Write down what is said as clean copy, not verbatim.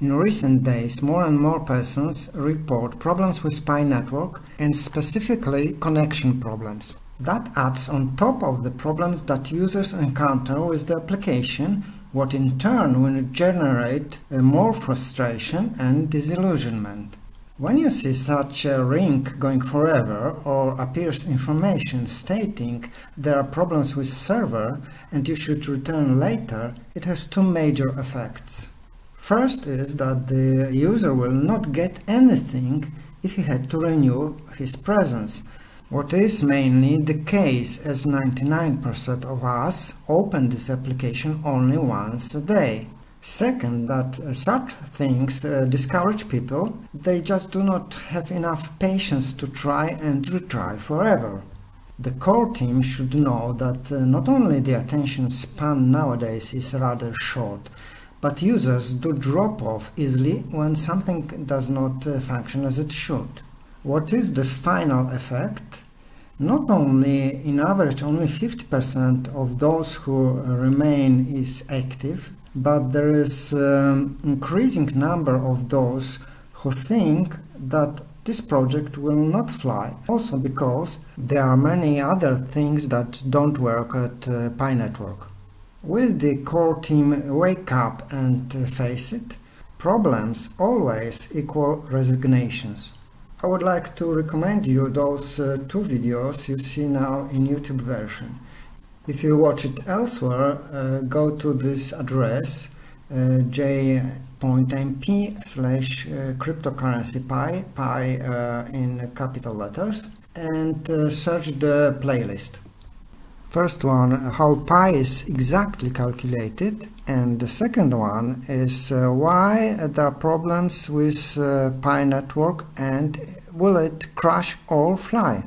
In recent days, more and more persons report problems with Pi network and specifically connection problems. That adds on top of the problems that users encounter with the application, what in turn will generate more frustration and disillusionment. When you see such a ring going forever or appears information stating there are problems with server and you should return later, it has two major effects. First is that the user will not get anything if he had to renew his presence, what is mainly the case as 99% of us open this application only once a day. Second, that such things discourage people. They just do not have enough patience to try and retry forever. The core team should know that not only the attention span nowadays is rather short, but users do drop off easily when something does not function as it should. What is the final effect? Not only, in average, only 50% of those who remain is active, but there is increasing number of those who think that this project will not fly. Also because there are many other things that don't work at Pi network. Will the core team wake up and face it? Problems always equal resignations. I would like to recommend you those two videos you see now in YouTube version. If you watch it elsewhere, go to this address j.mp/cryptocurrency pi in capital letters, and search the playlist. First one, how pi is exactly calculated, and the second one is why there are problems with Pi network and will it crash or fly.